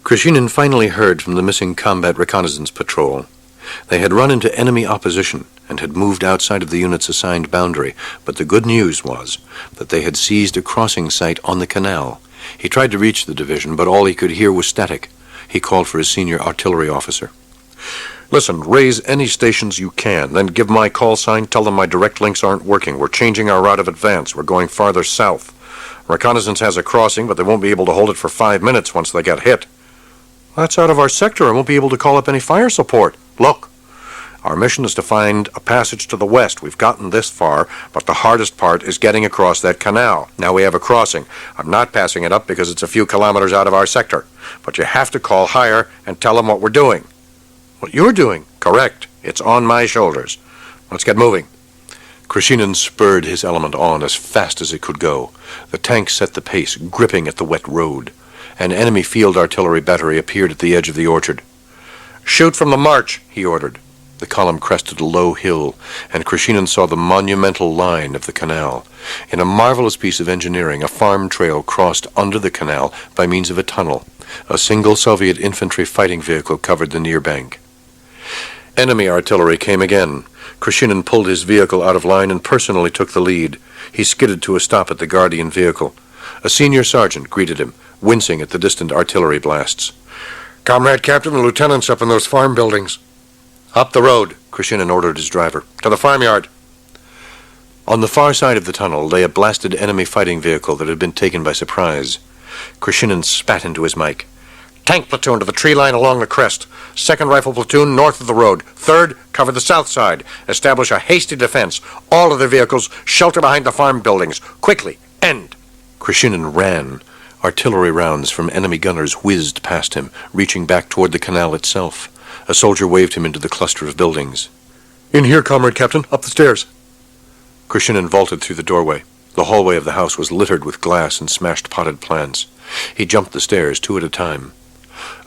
Krishinin finally heard from the missing combat reconnaissance patrol. They had run into enemy opposition and had moved outside of the unit's assigned boundary, but the good news was that they had seized a crossing site on the canal. He tried to reach the division, but all he could hear was static. He called for his senior artillery officer. Listen, raise any stations you can, then give my call sign, tell them my direct links aren't working. We're changing our route of advance. We're going farther south. Reconnaissance has a crossing, but they won't be able to hold it for 5 minutes once they get hit. That's out of our sector. I won't be able to call up any fire support. Look, our mission is to find a passage to the west. We've gotten this far, but the hardest part is getting across that canal. Now we have a crossing. I'm not passing it up because it's a few kilometers out of our sector. But you have to call higher and tell them what we're doing. What you're doing? Correct. It's on my shoulders. Let's get moving. Krishinin spurred his element on as fast as it could go. The tank set the pace, gripping at the wet road. An enemy field artillery battery appeared at the edge of the orchard. Shoot from the march, he ordered. The column crested a low hill, and Krishinin saw the monumental line of the canal. In a marvelous piece of engineering, a farm trail crossed under the canal by means of a tunnel. A single Soviet infantry fighting vehicle covered the near bank. Enemy artillery came again. Krishinin pulled his vehicle out of line and personally took the lead. He skidded to a stop at the Guardian vehicle. A senior sergeant greeted him, wincing at the distant artillery blasts. Comrade Captain, the lieutenant's up in those farm buildings. Up the road, Krishinin ordered his driver. To the farmyard. On the far side of the tunnel lay a blasted enemy fighting vehicle that had been taken by surprise. Krishinin spat into his mic. Tank platoon to the tree line along the crest. 2nd Rifle platoon north of the road. 3rd, cover the south side. Establish a hasty defense. All of their vehicles shelter behind the farm buildings. Quickly, end. Krishinin ran. Artillery rounds from enemy gunners whizzed past him, reaching back toward the canal itself. A soldier waved him into the cluster of buildings. In here, Comrade Captain, up the stairs. Krishinin vaulted through the doorway. The hallway of the house was littered with glass and smashed potted plants. He jumped the stairs 2 at a time.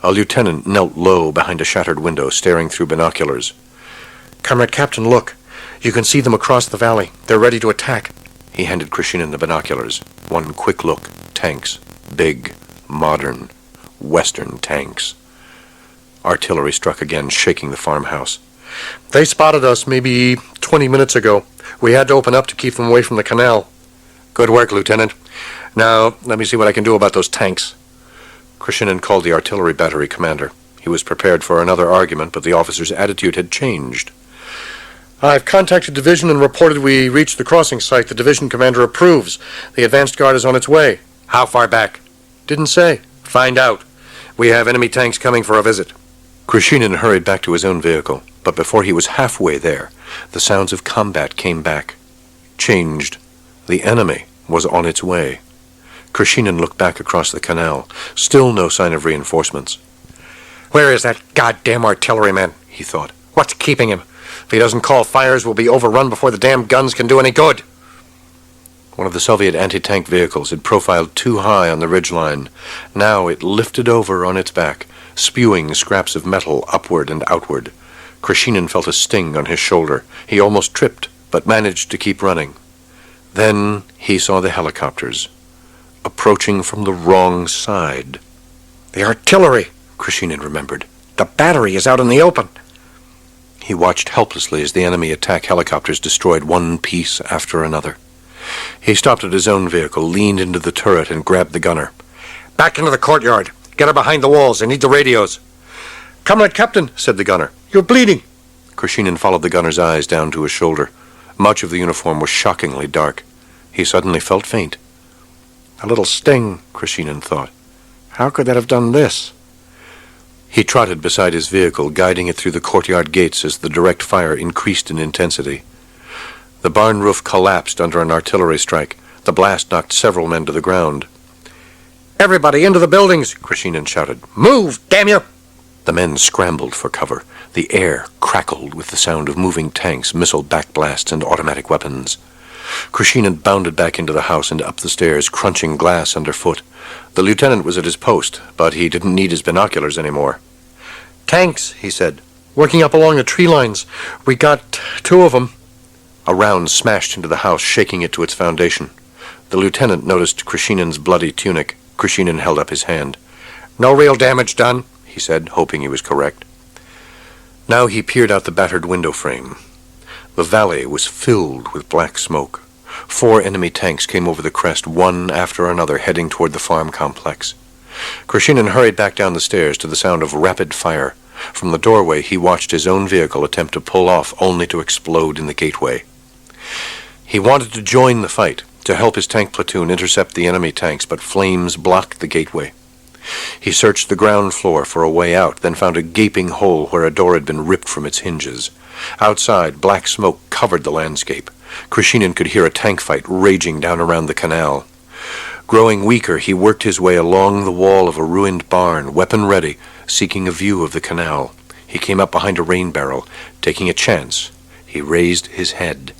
A lieutenant knelt low behind a shattered window, staring through binoculars. Comrade Captain, look. You can see them across the valley. They're ready to attack. He handed Krishinin the binoculars. One quick look. Tanks. Big, modern, Western tanks. Artillery struck again, shaking the farmhouse. They spotted us maybe 20 minutes ago. We had to open up to keep them away from the canal. Good work, Lieutenant. Now, let me see what I can do about those tanks. Krishinin called the artillery battery commander. He was prepared for another argument, but the officer's attitude had changed. I've contacted division and reported we reached the crossing site. The division commander approves. The advanced guard is on its way. How far back? Didn't say. Find out. We have enemy tanks coming for a visit. Krishinin hurried back to his own vehicle, but before he was halfway there, the sounds of combat came back. Changed. The enemy was on its way. Krishinin looked back across the canal. Still no sign of reinforcements. Where is that goddamn artilleryman? He thought. What's keeping him? If he doesn't call fires, we'll be overrun before the damn guns can do any good. One of the Soviet anti-tank vehicles had profiled too high on the ridgeline. Now it lifted over on its back, spewing scraps of metal upward and outward. Krishinin felt a sting on his shoulder. He almost tripped, but managed to keep running. Then he saw the helicopters, approaching from the wrong side. The artillery, Krishinin remembered. The battery is out in the open. He watched helplessly as the enemy attack helicopters destroyed one piece after another. He stopped at his own vehicle, leaned into the turret, and grabbed the gunner. Back into the courtyard. Get her behind the walls. I need the radios. Comrade Captain, said the gunner. You're bleeding. Krishinin followed the gunner's eyes down to his shoulder. Much of the uniform was shockingly dark. He suddenly felt faint. A little sting, Krishinin thought. How could that have done this? He trotted beside his vehicle, guiding it through the courtyard gates as the direct fire increased in intensity. The barn roof collapsed under an artillery strike. The blast knocked several men to the ground. Everybody into the buildings, Krishinin shouted. Move, damn you! The men scrambled for cover. The air crackled with the sound of moving tanks, missile backblasts, and automatic weapons. Krishinin bounded back into the house and up the stairs, crunching glass underfoot. The lieutenant was at his post, but he didn't need his binoculars anymore. Tanks, he said, working up along the tree lines. We got 2 of them. A round smashed into the house, shaking it to its foundation. The lieutenant noticed Krishinin's bloody tunic. Krishinin held up his hand. No real damage done, he said, hoping he was correct. Now he peered out the battered window frame. The valley was filled with black smoke. 4 enemy tanks came over the crest, one after another, heading toward the farm complex. Krishnan hurried back down the stairs to the sound of rapid fire. From the doorway, he watched his own vehicle attempt to pull off, only to explode in the gateway. He wanted to join the fight, to help his tank platoon intercept the enemy tanks, but flames blocked the gateway. He searched the ground floor for a way out, then found a gaping hole where a door had been ripped from its hinges. Outside, black smoke covered the landscape. Krishnan could hear a tank fight raging down around the canal. Growing weaker, he worked his way along the wall of a ruined barn, weapon ready, seeking a view of the canal. He came up behind a rain barrel. Taking a chance, he raised his head.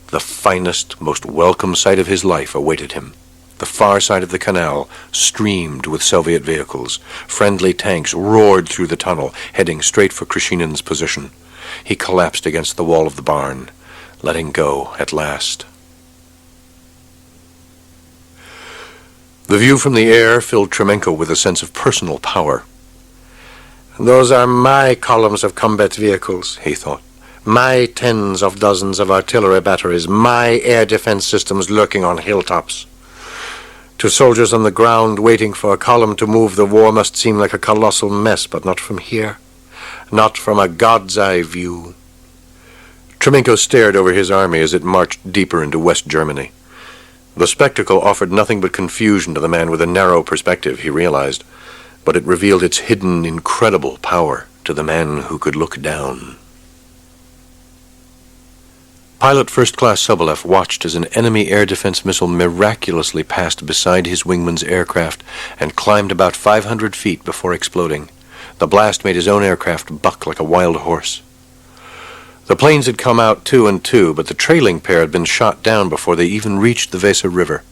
The finest, most welcome sight of his life awaited him. The far side of the canal streamed with Soviet vehicles. Friendly tanks roared through the tunnel, heading straight for Krishnan's position. He collapsed against the wall of the barn, letting go at last. The view from the air filled Tremenko with a sense of personal power. Those are my columns of combat vehicles, he thought. My tens of dozens of artillery batteries, my air defense systems lurking on hilltops. To soldiers on the ground waiting for a column to move, the war must seem like a colossal mess, but not from here. Not from a God's eye view. Tremenko stared over his army as it marched deeper into West Germany. The spectacle offered nothing but confusion to the man with a narrow perspective, he realized, but it revealed its hidden, incredible power to the man who could look down. Pilot First Class Sobolev watched as an enemy air defense missile miraculously passed beside his wingman's aircraft and climbed about 500 feet before exploding. The blast made his own aircraft buck like a wild horse. The planes had come out 2 and 2, but the trailing pair had been shot down before they even reached the Weser River.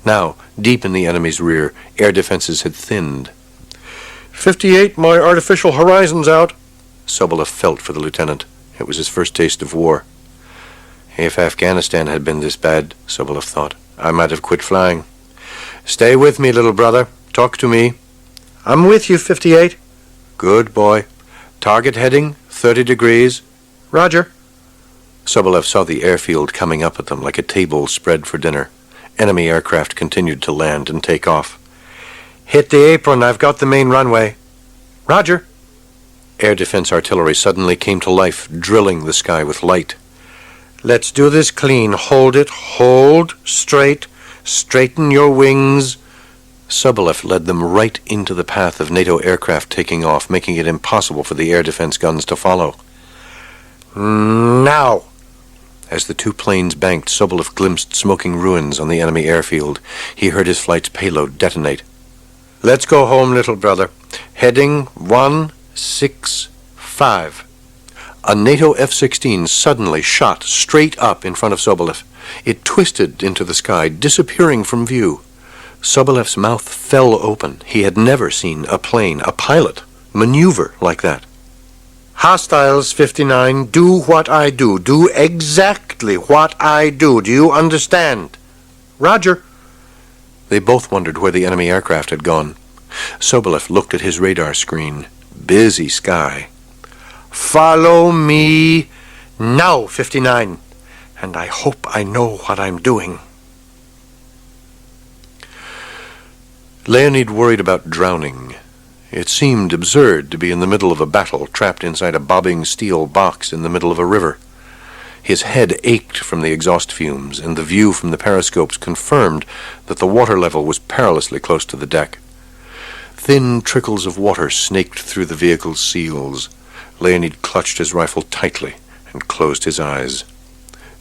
Now, deep in the enemy's rear, air defenses had thinned. 58, my artificial horizon's out, Sobolev felt for the lieutenant. It was his first taste of war. If Afghanistan had been this bad, Sobolev thought, I might have quit flying. Stay with me, little brother. Talk to me. I'm with you, 58. Good boy. Target heading, 30 degrees. Roger. Sobolev saw the airfield coming up at them like a table spread for dinner. Enemy aircraft continued to land and take off. Hit the apron. I've got the main runway. Roger. Air defense artillery suddenly came to life, drilling the sky with light. Let's do this clean. Hold it. Hold. Straight. Straighten your wings. Sobolev led them right into the path of NATO aircraft taking off, making it impossible for the air defense guns to follow. Now! As the 2 planes banked, Sobolev glimpsed smoking ruins on the enemy airfield. He heard his flight's payload detonate. Let's go home, little brother. Heading 165. A NATO F-16 suddenly shot straight up in front of Sobolev. It twisted into the sky, disappearing from view. Sobolev's mouth fell open. He had never seen a plane, a pilot, maneuver like that. Hostiles, 59, do what I do. Do exactly what I do. Do you understand? Roger. They both wondered where the enemy aircraft had gone. Sobolev looked at his radar screen. Busy sky. Follow me now, 59, and I hope I know what I'm doing. Leonid worried about drowning. It seemed absurd to be in the middle of a battle, trapped inside a bobbing steel box in the middle of a river. His head ached from the exhaust fumes, and the view from the periscopes confirmed that the water level was perilously close to the deck. Thin trickles of water snaked through the vehicle's seals. Leonid clutched his rifle tightly and closed his eyes.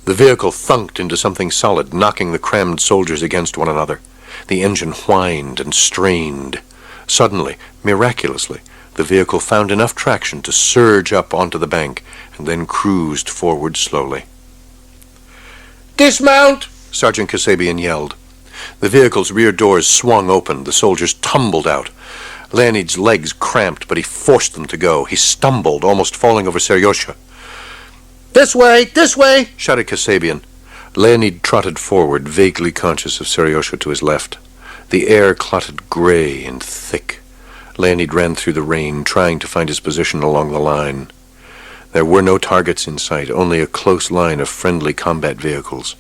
The vehicle thunked into something solid, knocking the crammed soldiers against one another. The engine whined and strained. Suddenly, miraculously, the vehicle found enough traction to surge up onto the bank and then cruised forward slowly. Dismount! Sergeant Kasabian yelled. The vehicle's rear doors swung open. The soldiers tumbled out. Leonid's legs cramped, but he forced them to go. He stumbled, almost falling over Seryosha. This way! Shouted Kasabian. Leonid trotted forward, vaguely conscious of Seryosha to his left. The air clotted gray and thick. Leonid ran through the rain, trying to find his position along the line. There were no targets in sight, only a close line of friendly combat vehicles.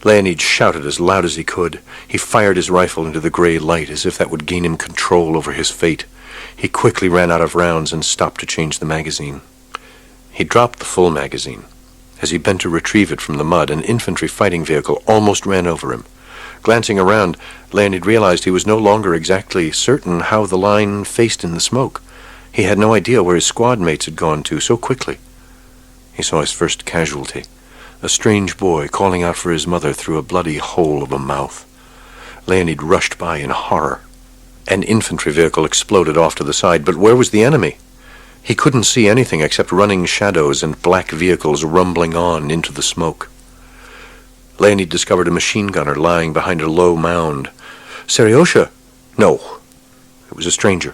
Leonid shouted as loud as he could. He fired his rifle into the gray light as if that would gain him control over his fate. He quickly ran out of rounds and stopped to change the magazine. He dropped the full magazine. As he bent to retrieve it from the mud, an infantry fighting vehicle almost ran over him. Glancing around, Leonid realized he was no longer exactly certain how the line faced in the smoke. He had no idea where his squad mates had gone to so quickly. He saw his first casualty, a strange boy calling out for his mother through a bloody hole of a mouth. Leonid rushed by in horror. An infantry vehicle exploded off to the side, but where was the enemy? He couldn't see anything except running shadows and black vehicles rumbling on into the smoke. Leonid discovered a machine gunner lying behind a low mound. Seriosha? No. It was a stranger.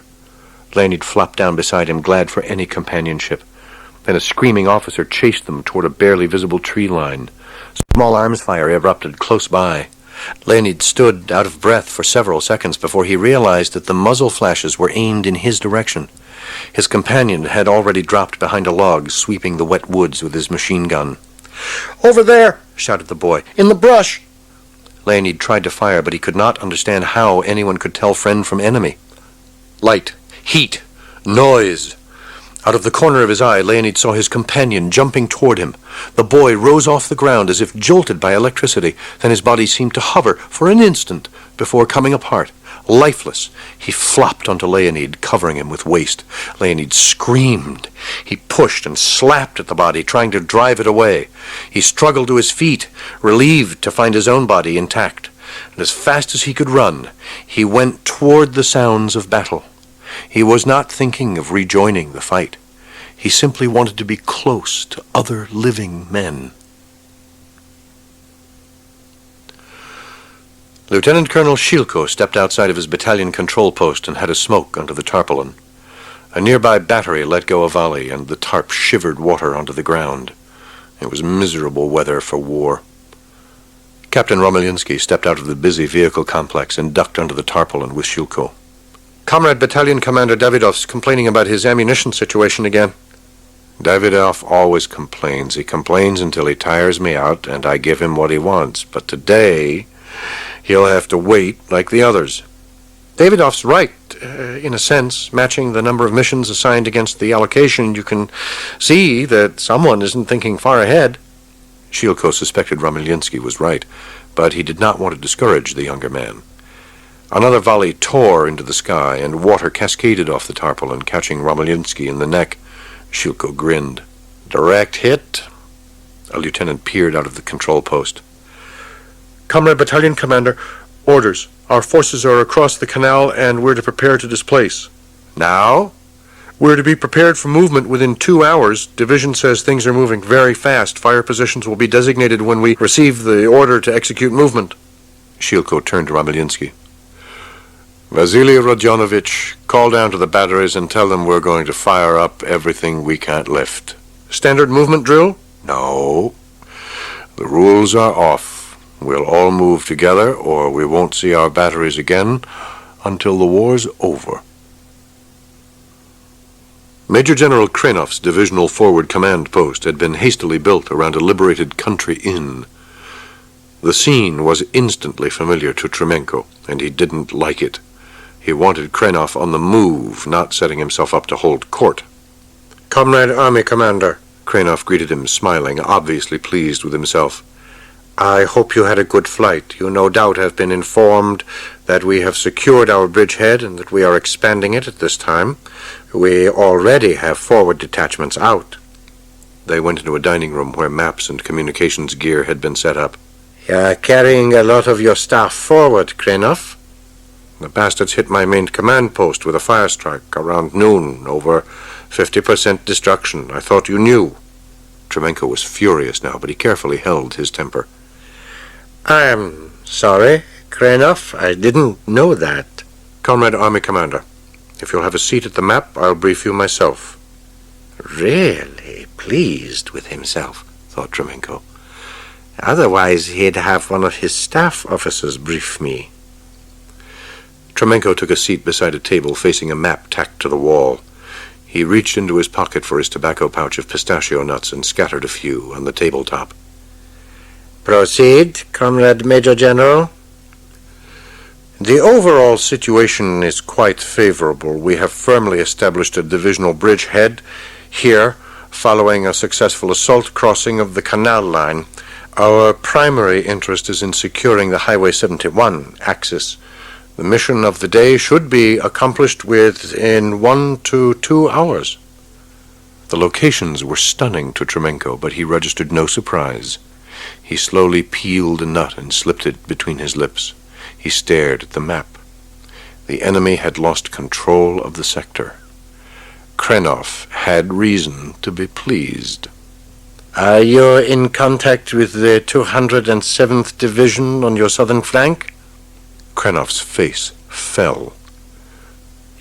Leonid flopped down beside him, glad for any companionship. Then a screaming officer chased them toward a barely visible tree line. Small arms fire erupted close by. Leonid stood out of breath for several seconds before he realized that the muzzle flashes were aimed in his direction. His companion had already dropped behind a log, sweeping the wet woods with his machine gun. "Over there!" shouted the boy. "In the brush!" Leonid tried to fire, but he could not understand how anyone could tell friend from enemy. Light, heat, noise. Out of the corner of his eye, Leonid saw his companion jumping toward him. The boy rose off the ground as if jolted by electricity. Then his body seemed to hover for an instant before coming apart. Lifeless, he flopped onto Leonid, covering him with waste. Leonid screamed. He pushed and slapped at the body, trying to drive it away. He struggled to his feet, relieved to find his own body intact. And as fast as he could run, he went toward the sounds of battle. He was not thinking of rejoining the fight. He simply wanted to be close to other living men. Lieutenant Colonel Shilko stepped outside of his battalion control post and had a smoke under the tarpaulin. A nearby battery let go a volley, and the tarp shivered water onto the ground. It was miserable weather for war. Captain Romulinsky stepped out of the busy vehicle complex and ducked under the tarpaulin with Shilko. "Comrade Battalion Commander Davidov's complaining about his ammunition situation again." "Davidov always complains. He complains until he tires me out, and I give him what he wants. But today, he'll have to wait like the others." "Davidov's right, in a sense. Matching the number of missions assigned against the allocation, you can see that someone isn't thinking far ahead." Shilko suspected Romulinsky was right, but he did not want to discourage the younger man. Another volley tore into the sky, and water cascaded off the tarpaulin, catching Romulinsky in the neck. Shilko grinned. "Direct hit?" A lieutenant peered out of the control post. "Comrade Battalion Commander, orders. Our forces are across the canal, and we're to prepare to displace." "Now?" "We're to be prepared for movement within 2 hours. Division says things are moving very fast. Fire positions will be designated when we receive the order to execute movement." Shilko turned to Romulinsky. "Vasily Rodionovich, call down to the batteries and tell them we're going to fire up everything we can't lift." "Standard movement drill?" "No. The rules are off. We'll all move together, or we won't see our batteries again until the war's over." Major General Kranov's divisional forward command post had been hastily built around a liberated country inn. The scene was instantly familiar to Tremenko, and he didn't like it. He wanted Krenov on the move, not setting himself up to hold court. "Comrade Army Commander," Krenov greeted him, smiling, obviously pleased with himself. "I hope you had a good flight. You no doubt have been informed that we have secured our bridgehead and that we are expanding it at this time. We already have forward detachments out." They went into a dining room where maps and communications gear had been set up. "You're carrying a lot of your staff forward, Krenov." "The bastards hit my main command post with a fire strike around noon. Over 50% destruction. I thought you knew." Tremenko was furious now, but he carefully held his temper. "I'm sorry, Krenov. I didn't know that." "Comrade Army Commander, if you'll have a seat at the map, I'll brief you myself." Really pleased with himself, thought Tremenko. Otherwise, he'd have one of his staff officers brief me. Tremenko took a seat beside a table facing a map tacked to the wall. He reached into his pocket for his tobacco pouch of pistachio nuts and scattered a few on the tabletop. Proceed, Comrade Major General. The overall situation is quite favorable. We have firmly established a divisional bridgehead here, following a successful assault crossing of the canal line. Our primary interest is in securing the Highway 71 axis. The mission of the day should be accomplished within 1 to 2 hours. The locations were stunning to Tremenko, but he registered no surprise. He slowly peeled a nut and slipped it between his lips. He stared at the map. The enemy had lost control of the sector. Krenov had reason to be pleased. Are you in contact with the 207th Division on your southern flank? Krenov's face fell.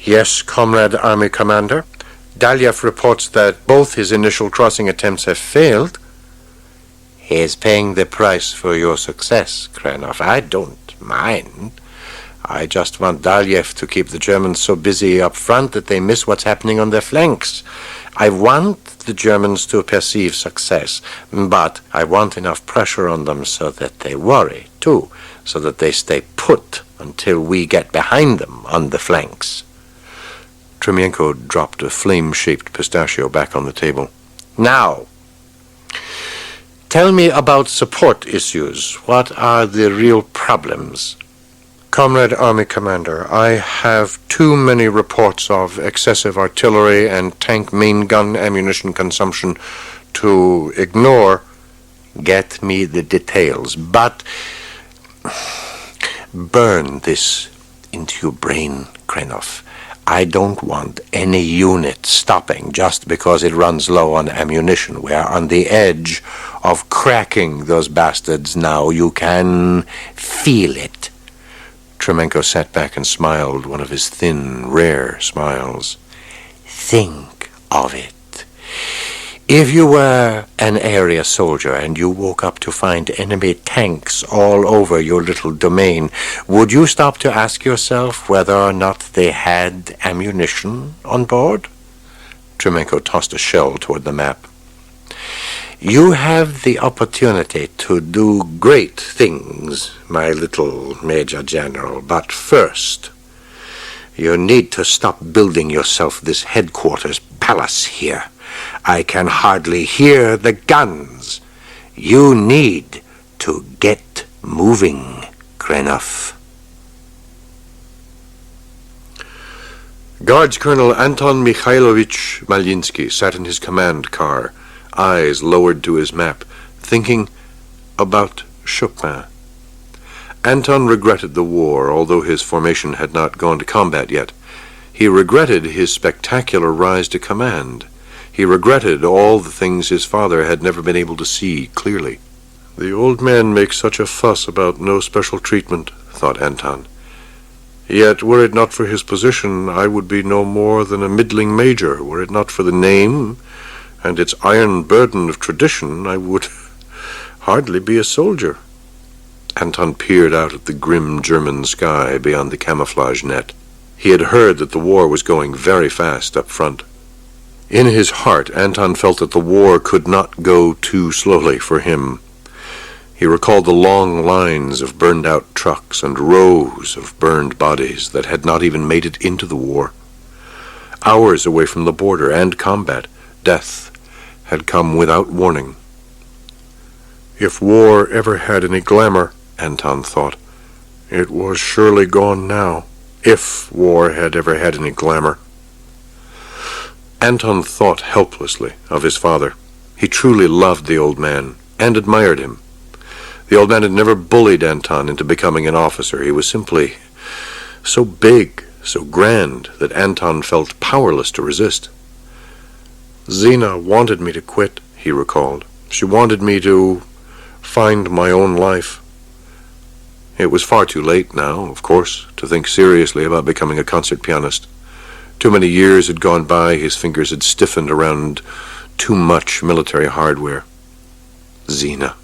Yes, Comrade Army Commander. Dalyev reports that both his initial crossing attempts have failed. He is paying the price for your success, Krenov. I don't mind. I just want Dalyev to keep the Germans so busy up front that they miss what's happening on their flanks. I want the Germans to perceive success, but I want enough pressure on them so that they worry, too, so that they stay put until we get behind them on the flanks. Tremenko dropped a flame-shaped pistachio back on the table. Now, tell me about support issues. What are the real problems? Comrade Army Commander, I have too many reports of excessive artillery and tank main gun ammunition consumption to ignore. Get me the details, but burn this into your brain, Krenov. I don't want any unit stopping just because it runs low on ammunition. We are on the edge of cracking those bastards now. You can feel it. Tremenko sat back and smiled, one of his thin, rare smiles. Think of it. If you were an area soldier and you woke up to find enemy tanks all over your little domain, would you stop to ask yourself whether or not they had ammunition on board? Tremenko tossed a shell toward the map. You have the opportunity to do great things, my little Major General, but first, you need to stop building yourself this headquarters palace here. I can hardly hear the guns. You need to get moving, Krenov. Guards Colonel Anton Mikhailovich Malinsky sat in his command car, eyes lowered to his map, thinking about Chopin. Anton regretted the war, although his formation had not gone to combat yet. He regretted his spectacular rise to command. He regretted all the things his father had never been able to see clearly. The old man makes such a fuss about no special treatment, thought Anton. Yet, were it not for his position, I would be no more than a middling major. Were it not for the name and its iron burden of tradition, I would hardly be a soldier. Anton peered out at the grim German sky beyond the camouflage net. He had heard that the war was going very fast up front. In his heart, Anton felt that the war could not go too slowly for him. He recalled the long lines of burned-out trucks and rows of burned bodies that had not even made it into the war. Hours away from the border and combat, death had come without warning. If war ever had any glamour, Anton thought, it was surely gone now. If war had ever had any glamour. Anton thought helplessly of his father. He truly loved the old man and admired him. The old man had never bullied Anton into becoming an officer. He was simply so big, so grand, that Anton felt powerless to resist. Zina wanted me to quit, he recalled. She wanted me to find my own life. It was far too late now, of course, to think seriously about becoming a concert pianist. Too many years had gone by, his fingers had stiffened around too much military hardware. Zina.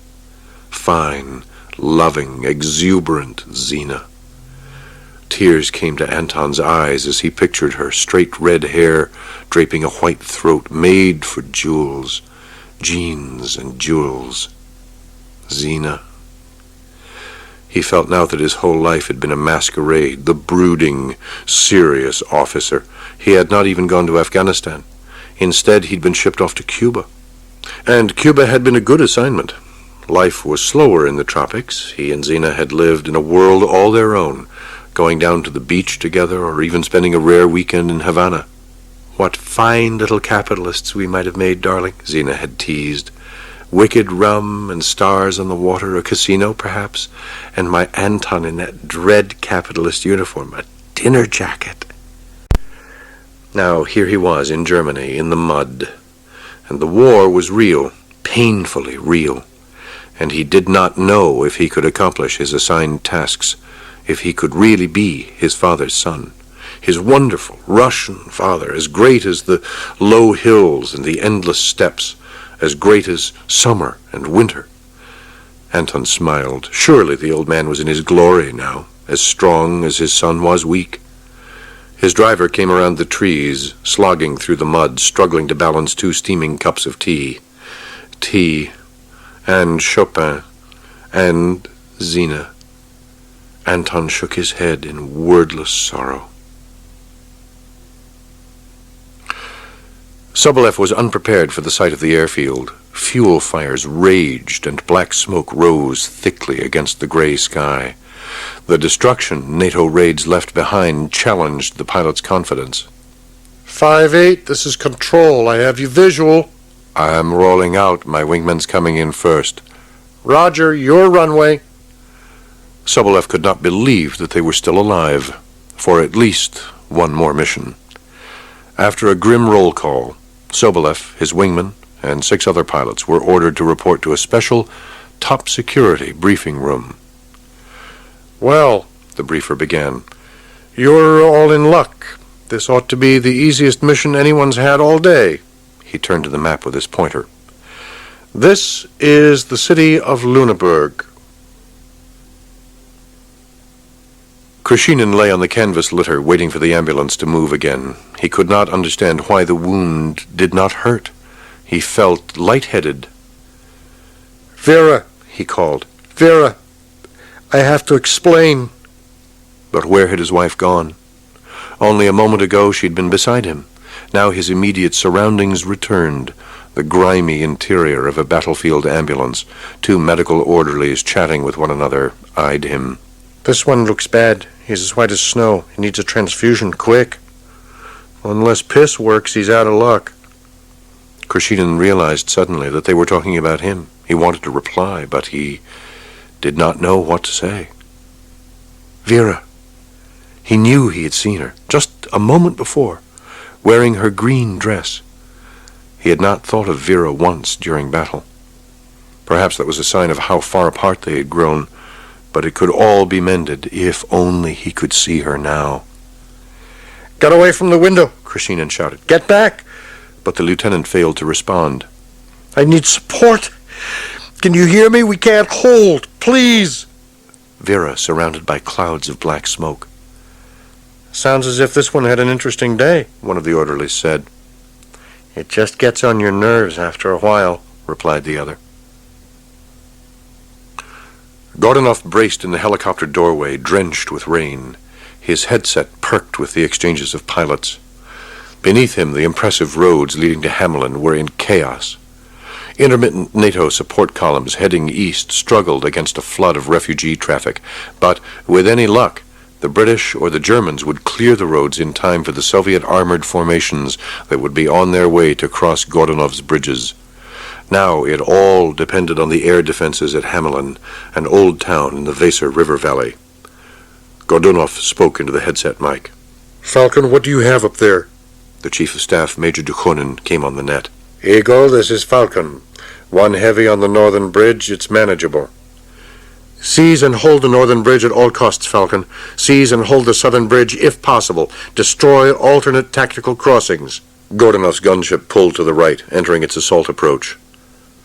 Fine, loving, exuberant Zina. Tears came to Anton's eyes as he pictured her straight red hair draping a white throat made for jewels, jeans and jewels. Zina. He felt now that his whole life had been a masquerade, the brooding, serious officer. He had not even gone to Afghanistan. Instead, he'd been shipped off to Cuba. And Cuba had been a good assignment. Life was slower in the tropics. He and Zina had lived in a world all their own, going down to the beach together or even spending a rare weekend in Havana. What fine little capitalists we might have made, darling, Zina had teased. Wicked rum and stars on the water, a casino perhaps, and my Anton in that dread capitalist uniform, a dinner jacket. Now here he was in Germany, in the mud, and the war was real, painfully real, and he did not know if he could accomplish his assigned tasks, if he could really be his father's son, his wonderful Russian father, as great as the low hills and the endless steppes, as great as summer and winter. Anton smiled. Surely the old man was in his glory now, as strong as his son was weak. His driver came around the trees, slogging through the mud, struggling to balance 2 steaming cups of tea. Tea, and Chopin, and Zina. Anton shook his head in wordless sorrow. Sobolev was unprepared for the sight of the airfield. Fuel fires raged and black smoke rose thickly against the gray sky. The destruction NATO raids left behind challenged the pilot's confidence. 5-8, this is Control. I have you visual. I'm rolling out. My wingman's coming in first. Roger, your runway. Sobolev could not believe that they were still alive, for at least one more mission. After a grim roll call, Sobolev, his wingman, and 6 other pilots were ordered to report to a special top-security briefing room. Well, the briefer began, you're all in luck. This ought to be the easiest mission anyone's had all day. He turned to the map with his pointer. This is the city of Lüneburg. Krishinin lay on the canvas litter, waiting for the ambulance to move again. He could not understand why the wound did not hurt. He felt lightheaded. Vera, he called. Vera, I have to explain. But where had his wife gone? Only a moment ago she'd been beside him. Now his immediate surroundings returned. The grimy interior of a battlefield ambulance. 2 medical orderlies chatting with one another eyed him. This one looks bad. He's as white as snow. He needs a transfusion, quick. Unless piss works, he's out of luck. Krishinin realized suddenly that they were talking about him. He wanted to reply, but he did not know what to say. Vera. He knew he had seen her, just a moment before, wearing her green dress. He had not thought of Vera once during battle. Perhaps that was a sign of how far apart they had grown, but it could all be mended if only he could see her now. Get away from the window, Krishinin shouted. Get back! But the lieutenant failed to respond. I need support. Can you hear me? We can't hold. Please. Vera, surrounded by clouds of black smoke. Sounds as if this one had an interesting day, one of the orderlies said. It just gets on your nerves after a while, replied the other. Gordonov braced in the helicopter doorway, drenched with rain. His headset perked with the exchanges of pilots. Beneath him, the impressive roads leading to Hamelin were in chaos. Intermittent NATO support columns heading east struggled against a flood of refugee traffic, but with any luck, the British or the Germans would clear the roads in time for the Soviet armored formations that would be on their way to cross Gordonov's bridges. Now it all depended on the air defenses at Hamelin, an old town in the Weser River Valley. Gordonov spoke into the headset mic. Falcon, what do you have up there? The Chief of Staff, Major Dukhonin, came on the net. Eagle, this is Falcon. 1 heavy on the northern bridge, it's manageable. Seize and hold the northern bridge at all costs, Falcon. Seize and hold the southern bridge if possible. Destroy alternate tactical crossings. Gordonov's gunship pulled to the right, entering its assault approach.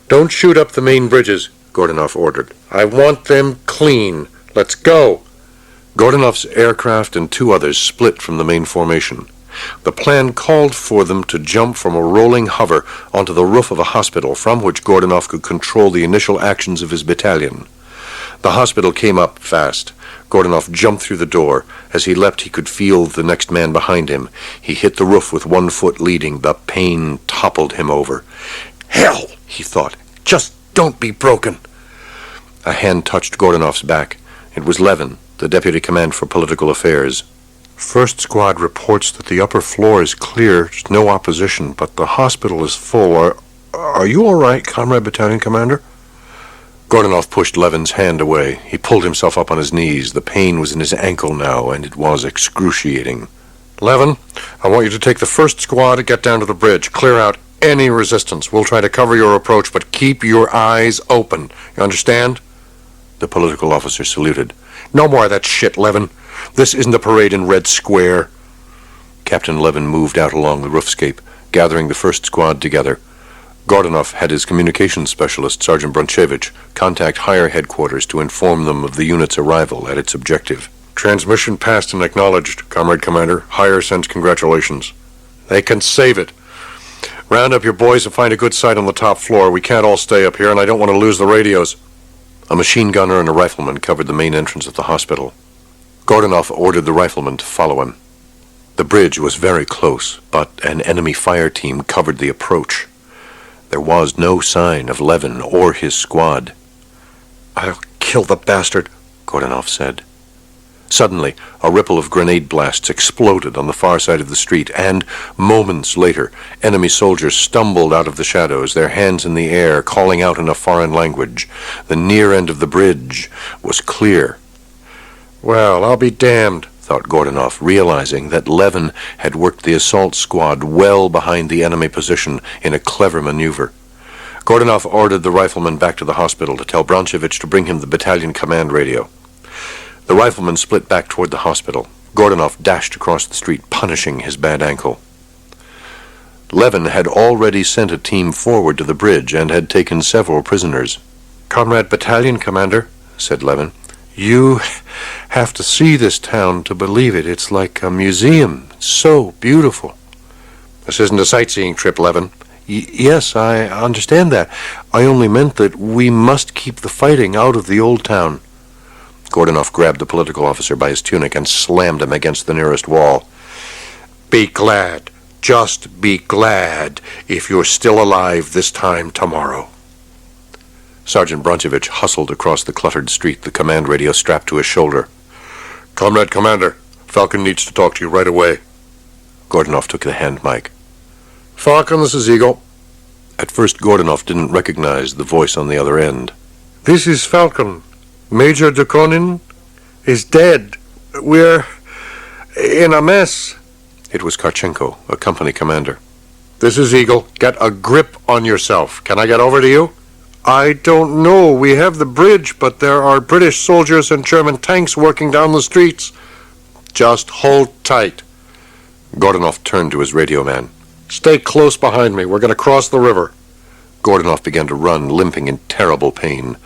Don't shoot up the main bridges, Gordonov ordered. I want them clean. Let's go. Gordonov's aircraft and two others split from the main formation. The plan called for them to jump from a rolling hover onto the roof of a hospital from which Gordonov could control the initial actions of his battalion. The hospital came up fast. Gordonov jumped through the door. As he leapt, he could feel the next man behind him. He hit the roof with one foot leading. The pain toppled him over. "Hell," he thought. "Just don't be broken." A hand touched Gordonov's back. It was Levin, the Deputy Command for Political Affairs. "First Squad reports that the upper floor is clear. There's no opposition, but the hospital is full. Are you all right, Comrade Battalion Commander?" Gordonov pushed Levin's hand away. He pulled himself up on his knees. The pain was in his ankle now, and it was excruciating. "Levin, I want you to take the first squad and get down to the bridge. Clear out any resistance. We'll try to cover your approach, but keep your eyes open. You understand?" The political officer saluted. "No more of that shit, Levin. This isn't a parade in Red Square." Captain Levin moved out along the roofscape, gathering the first squad together. Gordonov had his communications specialist, Sergeant Brunchevich, contact higher headquarters to inform them of the unit's arrival at its objective. "Transmission passed and acknowledged, Comrade Commander. Higher sends congratulations." "They can save it. Round up your boys and find a good site on the top floor. We can't all stay up here, and I don't want to lose the radios." A machine gunner and a rifleman covered the main entrance of the hospital. Gordonov ordered the rifleman to follow him. The bridge was very close, but an enemy fire team covered the approach. There was no sign of Levin or his squad. "I'll kill the bastard," Gordonov said. Suddenly, a ripple of grenade blasts exploded on the far side of the street, and, moments later, enemy soldiers stumbled out of the shadows, their hands in the air, calling out in a foreign language. The near end of the bridge was clear. "Well, I'll be damned," thought Gordonov, realizing that Levin had worked the assault squad well behind the enemy position in a clever maneuver. Gordonov ordered the rifleman back to the hospital to tell Brunchevich to bring him the battalion command radio. The rifleman split back toward the hospital. Gordonov dashed across the street, punishing his bad ankle. Levin had already sent a team forward to the bridge and had taken several prisoners. "Comrade Battalion Commander," said Levin, "you have to see this town to believe it. It's like a museum. It's so beautiful." "This isn't a sightseeing trip, Levin." Yes, I understand that. I only meant that we must keep the fighting out of the old town." Gordonov grabbed the political officer by his tunic and slammed him against the nearest wall. "Be glad, just be glad, if you're still alive this time tomorrow." Sergeant Brunchevich hustled across the cluttered street, the command radio strapped to his shoulder. "Comrade Commander, Falcon needs to talk to you right away." Gordonov took the hand mic. "Falcon, this is Eagle." At first, Gordonov didn't recognize the voice on the other end. "This is Falcon. Major Dukonin is dead. We're in a mess." It was Karchenko, a company commander. "This is Eagle. Get a grip on yourself. Can I get over to you?" "I don't know. We have the bridge, but there are British soldiers and German tanks working down the streets." "Just hold tight." Gordonov turned to his radio man. "Stay close behind me. We're going to cross the river." Gordonov began to run, limping in terrible pain.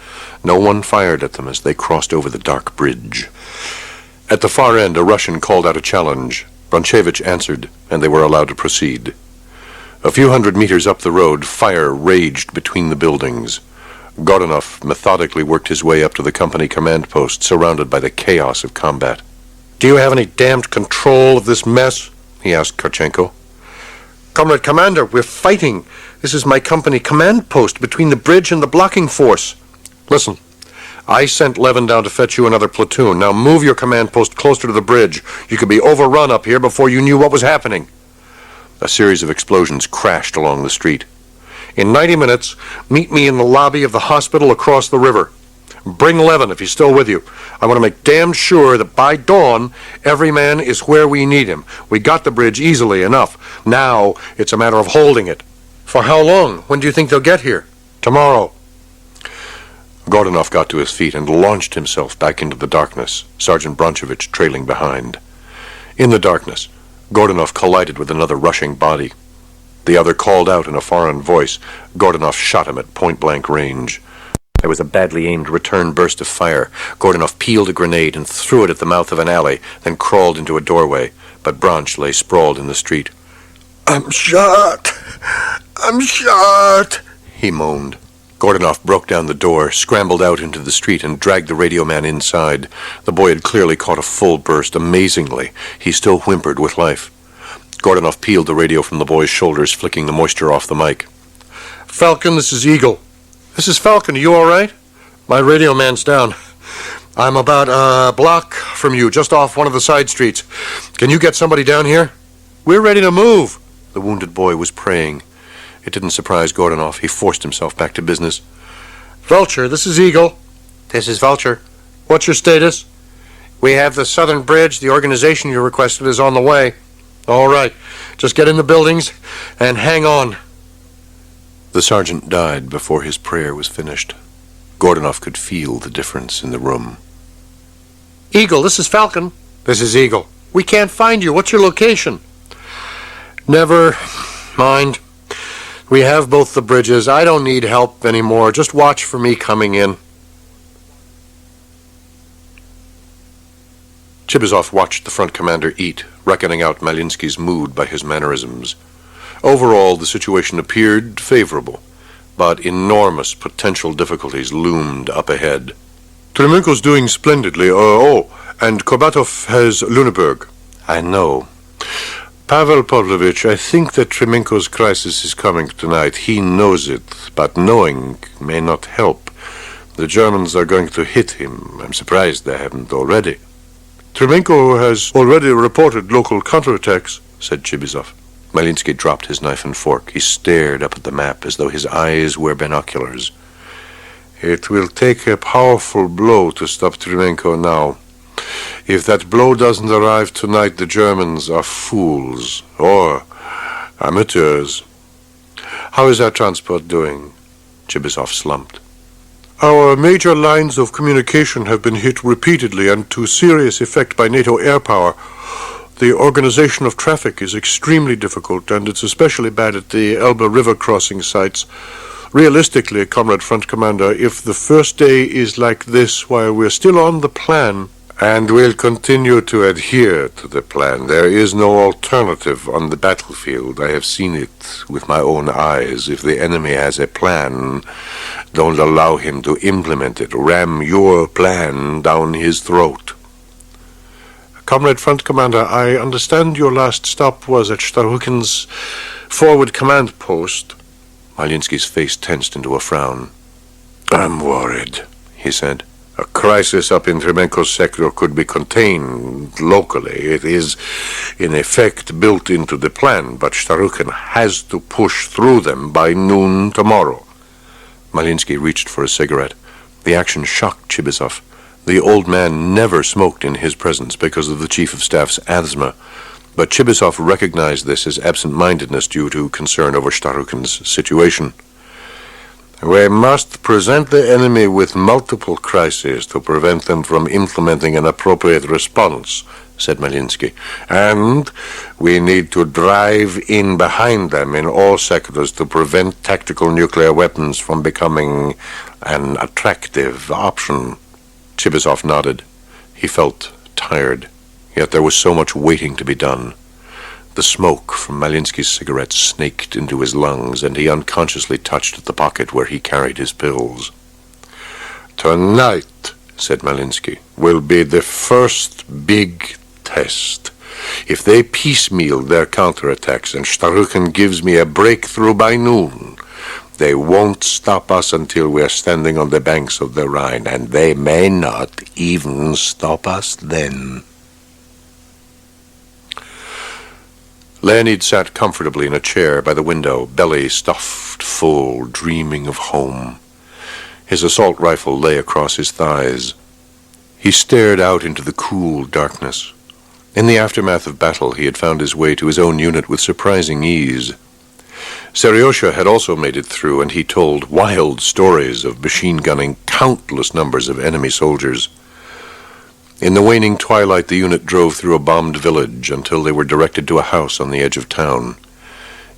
No one fired at them as they crossed over the dark bridge. At the far end, a Russian called out a challenge. Brunchevich answered, and they were allowed to proceed. A few hundred meters up the road, fire raged between the buildings. Gordonov methodically worked his way up to the company command post, surrounded by the chaos of combat. "Do you have any damned control of this mess?" he asked Karchenko. "Comrade Commander, we're fighting. This is my company command post between the bridge and the blocking force." "Listen, I sent Levin down to fetch you another platoon. Now move your command post closer to the bridge. You could be overrun up here before you knew what was happening." A series of explosions crashed along the street. "In 90 minutes, meet me in the lobby of the hospital across the river. Bring Levin if he's still with you. I want to make damn sure that by dawn, every man is where we need him. We got the bridge easily enough. Now it's a matter of holding it." "For how long? When do you think they'll get here?" "Tomorrow." Gordonov got to his feet and launched himself back into the darkness, Sergeant Brunchevich trailing behind. In the darkness, Gordonov collided with another rushing body. The other called out in a foreign voice. Gordonov shot him at point-blank range. There was a badly aimed return burst of fire. Gordonov peeled a grenade and threw it at the mouth of an alley, then crawled into a doorway. But Branch lay sprawled in the street. "I'm shot! I'm shot!" he moaned. Gordonov broke down the door, scrambled out into the street, and dragged the radio man inside. The boy had clearly caught a full burst. Amazingly, he still whimpered with life. Gordonov peeled the radio from the boy's shoulders, flicking the moisture off the mic. "Falcon, this is Eagle." "This is Falcon. Are you all right?" "My radio man's down. I'm about a block from you, just off one of the side streets. Can you get somebody down here?" "We're ready to move." The wounded boy was praying. It didn't surprise Gordonov. He forced himself back to business. "Vulture, this is Eagle." "This is Vulture." "What's your status?" "We have the southern bridge. The organization you requested is on the way." "All right. Just get in the buildings and hang on." The sergeant died before his prayer was finished. Gordonov could feel the difference in the room. "Eagle, this is Falcon." "This is Eagle." "We can't find you. What's your location?" "Never mind. We have both the bridges. I don't need help anymore. Just watch for me coming in." Chibisov watched the front commander eat, reckoning out Malinsky's mood by his mannerisms. Overall, the situation appeared favorable, but enormous potential difficulties loomed up ahead. "Tremenko's doing splendidly. And Kobatov has Luneburg." "I know. "Pavel Pavlovich, I think that Tremenko's crisis is coming tonight. He knows it, but knowing may not help. The Germans are going to hit him. I'm surprised they haven't already." "Tremenko has already reported local counterattacks," said Chibisov. Malinsky dropped his knife and fork. He stared up at the map as though his eyes were binoculars. "It will take a powerful blow to stop Tremenko now. If that blow doesn't arrive tonight, the Germans are fools, or amateurs." "How is our transport doing?" Chibisov slumped. "Our major lines of communication have been hit repeatedly and to serious effect by NATO air power. The organization of traffic is extremely difficult, and it's especially bad at the Elbe River crossing sites. Realistically, Comrade Front Commander, if the first day is like this while we're still on the plan, and we'll continue to adhere to the plan. There is no alternative on the battlefield. I have seen it with my own eyes. If the enemy has a plan, don't allow him to implement it. Ram your plan down his throat." "Comrade Front Commander, I understand your last stop was at Starhukin's forward command post." Malinsky's face tensed into a frown. "I'm worried," he said. "A crisis up in Tremenko's sector could be contained locally. It is, in effect, built into the plan, but Starhukin has to push through them by noon tomorrow." Malinsky reached for a cigarette. The action shocked Chibisov. The old man never smoked in his presence because of the Chief of Staff's asthma, but Chibisov recognized this as absent-mindedness due to concern over Starhukin's situation. "We must present the enemy with multiple crises to prevent them from implementing an appropriate response," said Malinsky. "And we need to drive in behind them in all sectors to prevent tactical nuclear weapons from becoming an attractive option." Chibisov nodded. He felt tired, yet there was so much waiting to be done. The smoke from Malinsky's cigarette snaked into his lungs, and he unconsciously touched at the pocket where he carried his pills. "Tonight," said Malinsky, "will be the first big test. If they piecemeal their counterattacks and Starhukin gives me a breakthrough by noon, they won't stop us until we're standing on the banks of the Rhine, and they may not even stop us then." Leonid sat comfortably in a chair by the window, belly stuffed full, dreaming of home. His assault rifle lay across his thighs. He stared out into the cool darkness. In the aftermath of battle, he had found his way to his own unit with surprising ease. Seriosha had also made it through, and he told wild stories of machine-gunning countless numbers of enemy soldiers. In the waning twilight, the unit drove through a bombed village until they were directed to a house on the edge of town.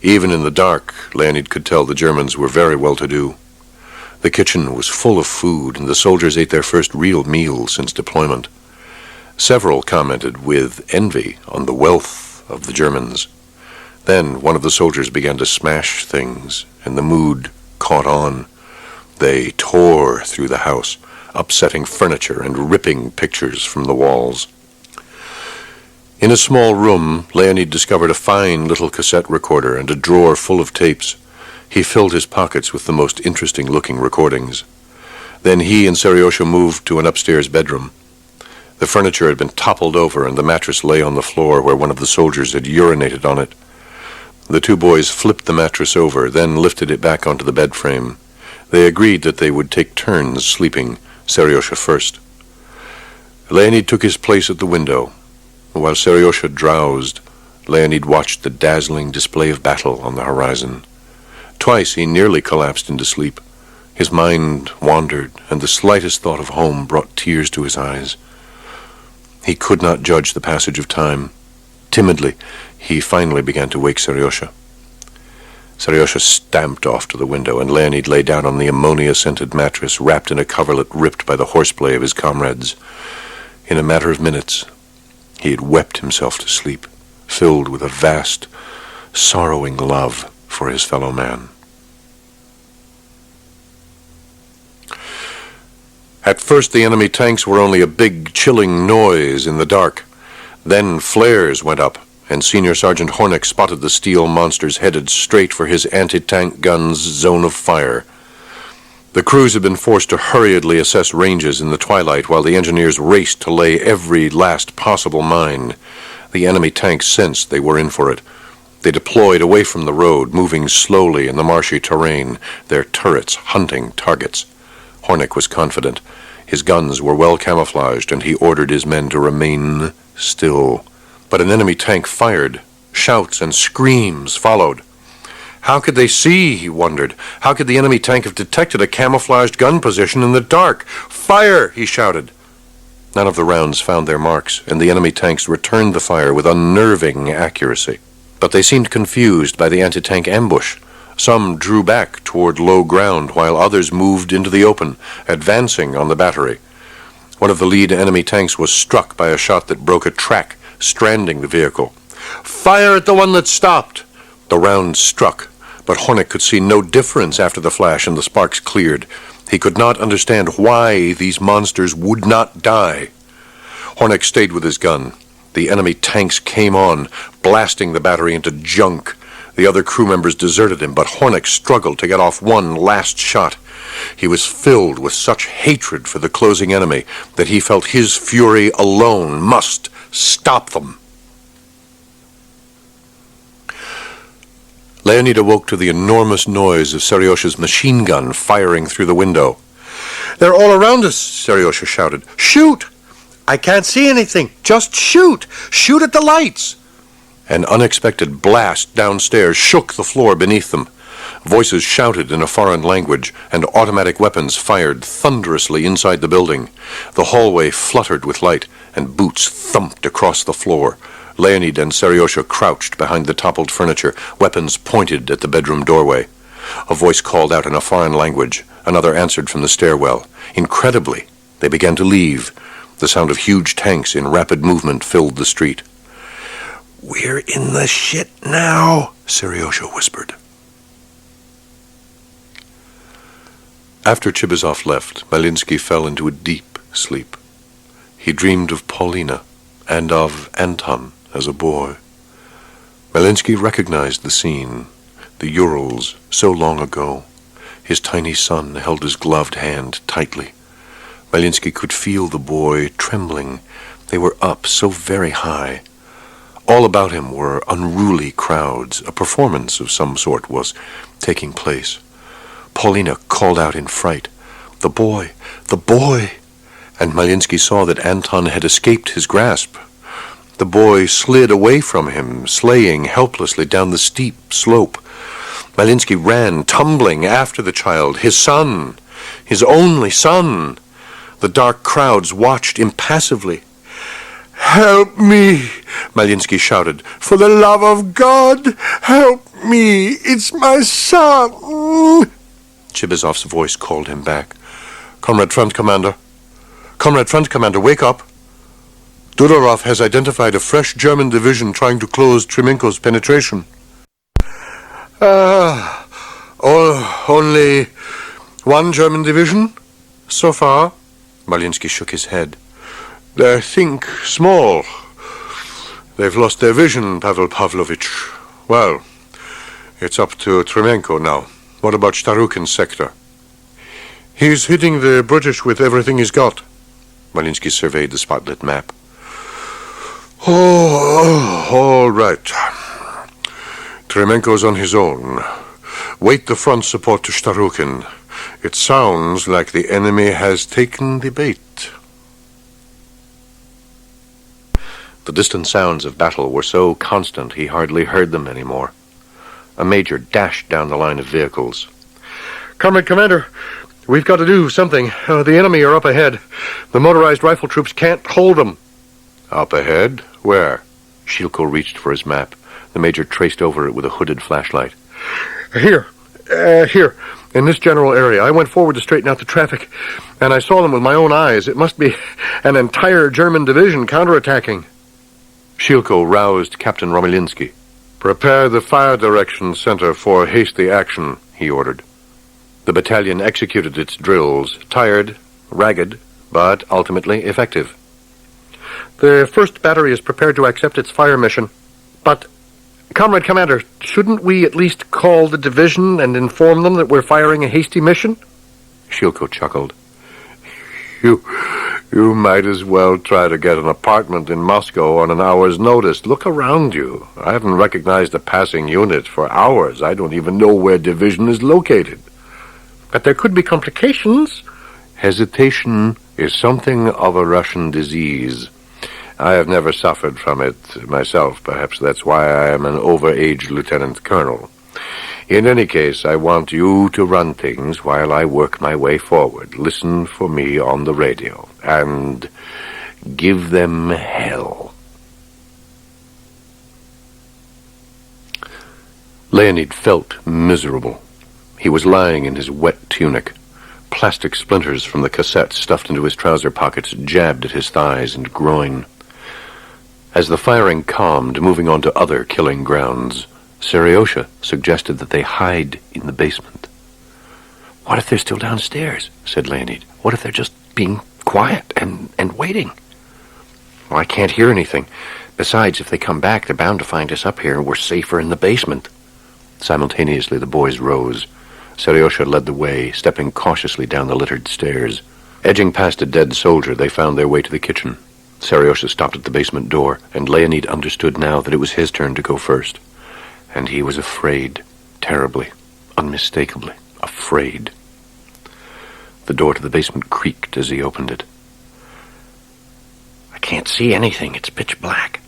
Even in the dark, Leonid could tell the Germans were very well-to-do. The kitchen was full of food, and the soldiers ate their first real meal since deployment. Several commented with envy on the wealth of the Germans. Then one of the soldiers began to smash things, and the mood caught on. They tore through the house, upsetting furniture and ripping pictures from the walls. In a small room, Leonid discovered a fine little cassette recorder and a drawer full of tapes. He filled his pockets with the most interesting-looking recordings. Then he and Seriosha moved to an upstairs bedroom. The furniture had been toppled over, and the mattress lay on the floor where one of the soldiers had urinated on it. The two boys flipped the mattress over, then lifted it back onto the bed frame. They agreed that they would take turns sleeping, Seriosha first. Leonid took his place at the window. While Seriosha drowsed, Leonid watched the dazzling display of battle on the horizon. Twice he nearly collapsed into sleep. His mind wandered, and the slightest thought of home brought tears to his eyes. He could not judge the passage of time. Timidly, he finally began to wake Seriosha. Seriosha stamped off to the window, and Leonid lay down on the ammonia-scented mattress, wrapped in a coverlet ripped by the horseplay of his comrades. In a matter of minutes, he had wept himself to sleep, filled with a vast, sorrowing love for his fellow man. At first, the enemy tanks were only a big, chilling noise in the dark. Then flares went up, and Senior Sergeant Hornick spotted the steel monsters headed straight for his anti-tank gun's zone of fire. The crews had been forced to hurriedly assess ranges in the twilight while the engineers raced to lay every last possible mine. The enemy tanks sensed they were in for it. They deployed away from the road, moving slowly in the marshy terrain, their turrets hunting targets. Hornick was confident. His guns were well camouflaged, and he ordered his men to remain still. But an enemy tank fired. Shouts and screams followed. How could they see, he wondered. How could the enemy tank have detected a camouflaged gun position in the dark? Fire, he shouted. None of the rounds found their marks, and the enemy tanks returned the fire with unnerving accuracy. But they seemed confused by the anti-tank ambush. Some drew back toward low ground, while others moved into the open, advancing on the battery. One of the lead enemy tanks was struck by a shot that broke a track, stranding the vehicle. Fire at the one that stopped! The round struck, but Hornick could see no difference after the flash and the sparks cleared. He could not understand why these monsters would not die. Hornick stayed with his gun. The enemy tanks came on, blasting the battery into junk. The other crew members deserted him, but Hornick struggled to get off one last shot. He was filled with such hatred for the closing enemy that he felt his fury alone must stop them. Leonid awoke to the enormous noise of Seriosha's machine gun firing through the window. They're all around us, Seriosha shouted. Shoot! I can't see anything. Just shoot! Shoot at the lights! An unexpected blast downstairs shook the floor beneath them. Voices shouted in a foreign language, and automatic weapons fired thunderously inside the building. The hallway fluttered with light, and boots thumped across the floor. Leonid and Seriosha crouched behind the toppled furniture, weapons pointed at the bedroom doorway. A voice called out in a foreign language. Another answered from the stairwell. Incredibly, they began to leave. The sound of huge tanks in rapid movement filled the street. We're in the shit now, Seriosha whispered. After Chibisov left, Malinsky fell into a deep sleep. He dreamed of Paulina and of Anton as a boy. Malinsky recognized the scene, the Urals, so long ago. His tiny son held his gloved hand tightly. Malinsky could feel the boy trembling. They were up so very high. All about him were unruly crowds. A performance of some sort was taking place. Paulina called out in fright, "The boy! The boy!" And Malinsky saw that Anton had escaped his grasp. The boy slid away from him, slaying helplessly down the steep slope. Malinsky ran, tumbling after the child, his son, his only son. The dark crowds watched impassively. "Help me!" Malinsky shouted. "For the love of God, help me! It's my son!" Chibizov's voice called him back. Comrade Front Commander! Comrade Front Commander, wake up! Dudorov has identified a fresh German division trying to close Tremenko's penetration. Only one German division? So far? Malinsky shook his head. They think small. They've lost their vision, Pavel Pavlovich. Well, it's up to Tremenko now. What about Starukin's sector? He's hitting the British with everything he's got. Malinsky surveyed the spotlit map. Oh, all right. Tremenko's on his own. Wait the front support to Starukin. It sounds like the enemy has taken the bait. The distant sounds of battle were so constant he hardly heard them anymore. A major dashed down the line of vehicles. Comrade Commander, we've got to do something. The enemy are up ahead. The motorized rifle troops can't hold them. Up ahead? Where? Shilko reached for his map. The major traced over it with a hooded flashlight. Here, in this general area. I went forward to straighten out the traffic, and I saw them with my own eyes. It must be an entire German division counterattacking. Shilko roused Captain Romilinski. Prepare the fire direction center for hasty action, he ordered. The battalion executed its drills, tired, ragged, but ultimately effective. The first battery is prepared to accept its fire mission, but, Comrade Commander, shouldn't we at least call the division and inform them that we're firing a hasty mission? Shilko chuckled. You might as well try to get an apartment in Moscow on an hour's notice. Look around you. I haven't recognized a passing unit for hours. I don't even know where division is located. But there could be complications. Hesitation is something of a Russian disease. I have never suffered from it myself. Perhaps that's why I am an overaged lieutenant colonel. In any case, I want you to run things while I work my way forward. Listen for me on the radio. And give them hell. Leonid felt miserable. He was lying in his wet tunic. Plastic splinters from the cassette stuffed into his trouser pockets jabbed at his thighs and groin. As the firing calmed, moving on to other killing grounds, Seriosha suggested that they hide in the basement. What if they're still downstairs? Said Leonid. What if they're just being quiet and waiting? Well, I can't hear anything. Besides, if they come back, they're bound to find us up here, and we're safer in the basement. Simultaneously, the boys rose. Seriosha led the way, stepping cautiously down the littered stairs. Edging past a dead soldier, they found their way to the kitchen. Seriosha stopped at the basement door, and Leonid understood now that it was his turn to go first. And he was afraid, terribly, unmistakably afraid. The door to the basement creaked as he opened it. I can't see anything. It's pitch black.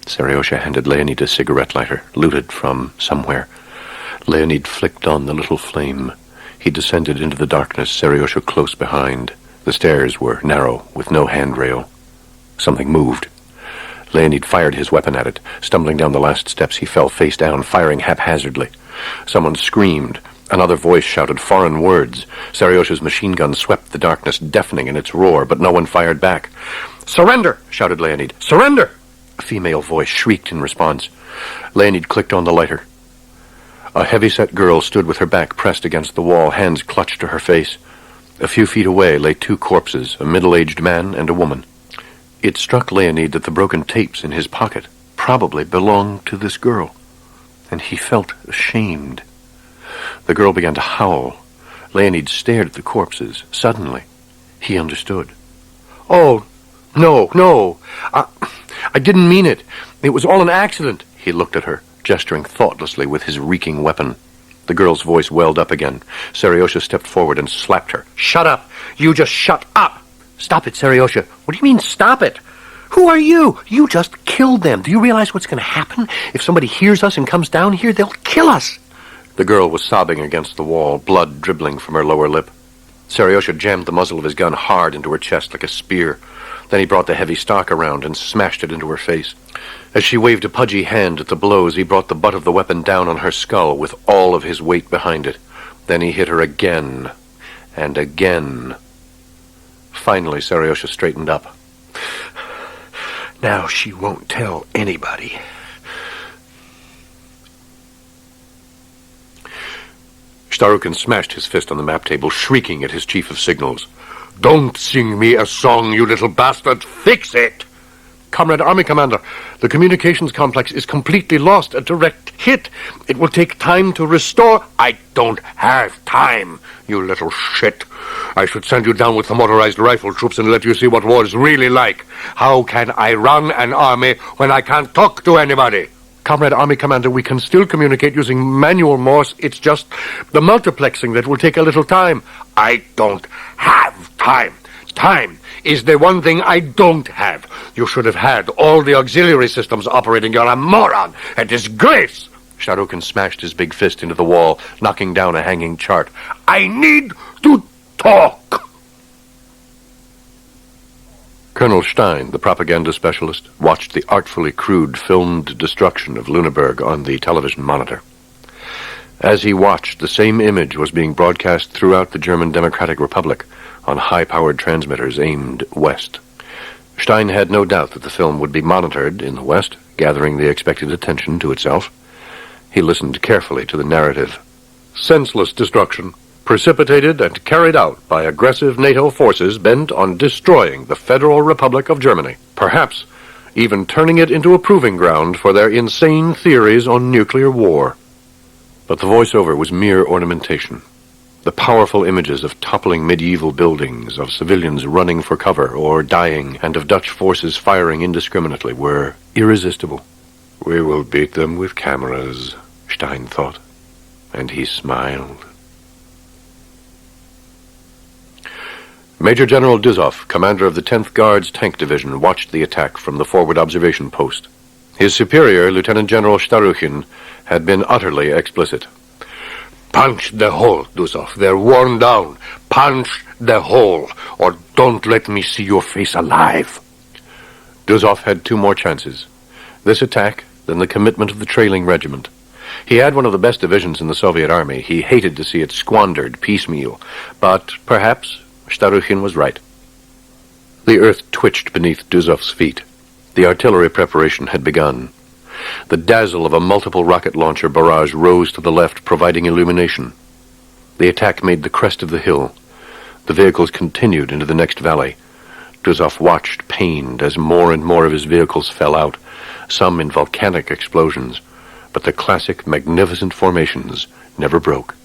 Seriosha handed Leonid a cigarette lighter, looted from somewhere. Leonid flicked on the little flame. He descended into the darkness, Seriosha close behind. The stairs were narrow, with no handrail. Something moved. Leonid fired his weapon at it. Stumbling down the last steps, he fell face down, firing haphazardly. Someone screamed. Another voice shouted foreign words. Seriosha's machine gun swept the darkness, deafening in its roar, but no one fired back. "Surrender!" shouted Leonid. "Surrender!" A female voice shrieked in response. Leonid clicked on the lighter. A heavy-set girl stood with her back pressed against the wall, hands clutched to her face. A few feet away lay two corpses, a middle-aged man and a woman. It struck Leonid that the broken tapes in his pocket probably belonged to this girl, and he felt ashamed. The girl began to howl. Leonid stared at the corpses. Suddenly, he understood. "Oh, no, I didn't mean it. It was all an accident." He looked at her, gesturing thoughtlessly with his reeking weapon. The girl's voice welled up again. Seriosha stepped forward and slapped her. "Shut up! You just shut up! Stop it, Seriosha. What do you mean, stop it? Who are you? You just killed them. Do you realize what's going to happen? If somebody hears us and comes down here, they'll kill us." The girl was sobbing against the wall, blood dribbling from her lower lip. Seriosha jammed the muzzle of his gun hard into her chest like a spear. Then he brought the heavy stock around and smashed it into her face. As she waved a pudgy hand at the blows, he brought the butt of the weapon down on her skull with all of his weight behind it. Then he hit her again and again. Finally, Saryosha straightened up. Now she won't tell anybody. Starukin smashed his fist on the map table, shrieking at his chief of signals. Don't sing me a song, you little bastard! Fix it! Comrade Army Commander, the communications complex is completely lost. A direct hit. It will take time to restore. I don't have time, you little shit. I should send you down with the motorized rifle troops and let you see what war is really like. How can I run an army when I can't talk to anybody? Comrade Army Commander, we can still communicate using manual Morse. It's just the multiplexing that will take a little time. I don't have time. Time is the one thing I don't have. You should have had all the auxiliary systems operating. You're a moron, a disgrace. Starukin smashed his big fist into the wall, knocking down a hanging chart. I need to talk. Colonel Stein, the propaganda specialist, watched the artfully crude filmed destruction of Lüneburg on the television monitor. As he watched, the same image was being broadcast throughout the German Democratic Republic on high-powered transmitters aimed west. Stein had no doubt that the film would be monitored in the west, gathering the expected attention to itself. He listened carefully to the narrative. Senseless destruction, precipitated and carried out by aggressive NATO forces bent on destroying the Federal Republic of Germany, perhaps even turning it into a proving ground for their insane theories on nuclear war. But the voiceover was mere ornamentation. The powerful images of toppling medieval buildings, of civilians running for cover or dying, and of Dutch forces firing indiscriminately were irresistible. We will beat them with cameras, Stein thought, and he smiled. Major General Duzov, commander of the 10th Guards Tank Division, watched the attack from the forward observation post. His superior, Lieutenant General Starukin, had been utterly explicit. Punch the hole, Duzov. They're worn down. Punch the hole, or don't let me see your face alive. Duzov had two more chances. This attack, then the commitment of the trailing regiment. He had one of the best divisions in the Soviet army. He hated to see it squandered piecemeal. But perhaps Starukin was right. The earth twitched beneath Duzov's feet. The artillery preparation had begun. The dazzle of a multiple rocket launcher barrage rose to the left, providing illumination. The attack made the crest of the hill. The vehicles continued into the next valley. Duzov watched, pained, as more and more of his vehicles fell out, some in volcanic explosions, but the classic, magnificent formations never broke.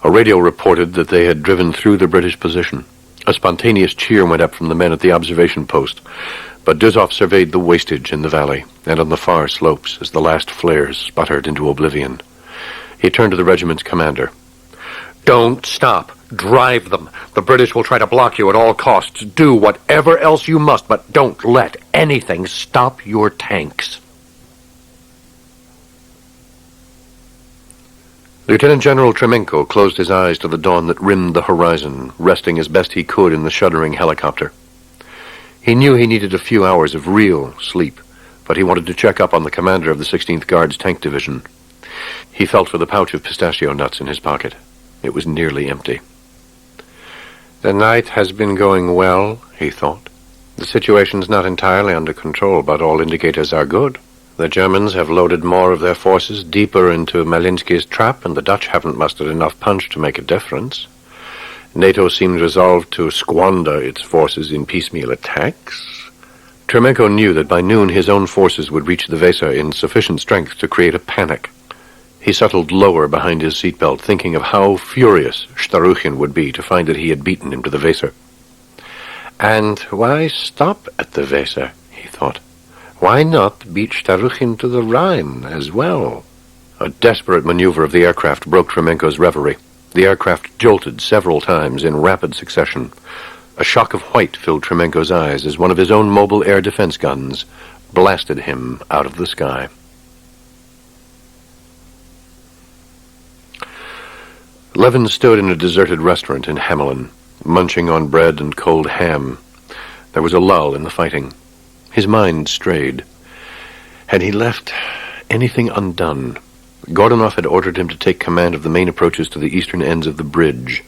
A radio reported that they had driven through the British position. A spontaneous cheer went up from the men at the observation post, but Duzov surveyed the wastage in the valley and on the far slopes as the last flares sputtered into oblivion. He turned to the regiment's commander. Don't stop. Drive them. The British will try to block you at all costs. Do whatever else you must, but don't let anything stop your tanks. Lieutenant General Tremenko closed his eyes to the dawn that rimmed the horizon, resting as best he could in the shuddering helicopter. He knew he needed a few hours of real sleep, but he wanted to check up on the commander of the 16th Guards Tank Division. He felt for the pouch of pistachio nuts in his pocket. It was nearly empty. The night has been going well, he thought. The situation's not entirely under control, but all indicators are good. The Germans have loaded more of their forces deeper into Malinsky's trap, and the Dutch haven't mustered enough punch to make a difference. NATO seemed resolved to squander its forces in piecemeal attacks. Tremenko knew that by noon his own forces would reach the Weser in sufficient strength to create a panic. He settled lower behind his seatbelt, thinking of how furious Starukin would be to find that he had beaten him to the Weser. And why stop at the Weser, he thought. Why not beat Starukin to the Rhine as well? A desperate maneuver of the aircraft broke Tremenko's reverie. The aircraft jolted several times in rapid succession. A shock of white filled Tremenko's eyes as one of his own mobile air defense guns blasted him out of the sky. Levin stood in a deserted restaurant in Hamelin, munching on bread and cold ham. There was a lull in the fighting. His mind strayed. Had he left anything undone? Gordonov had ordered him to take command of the main approaches to the eastern ends of the bridge.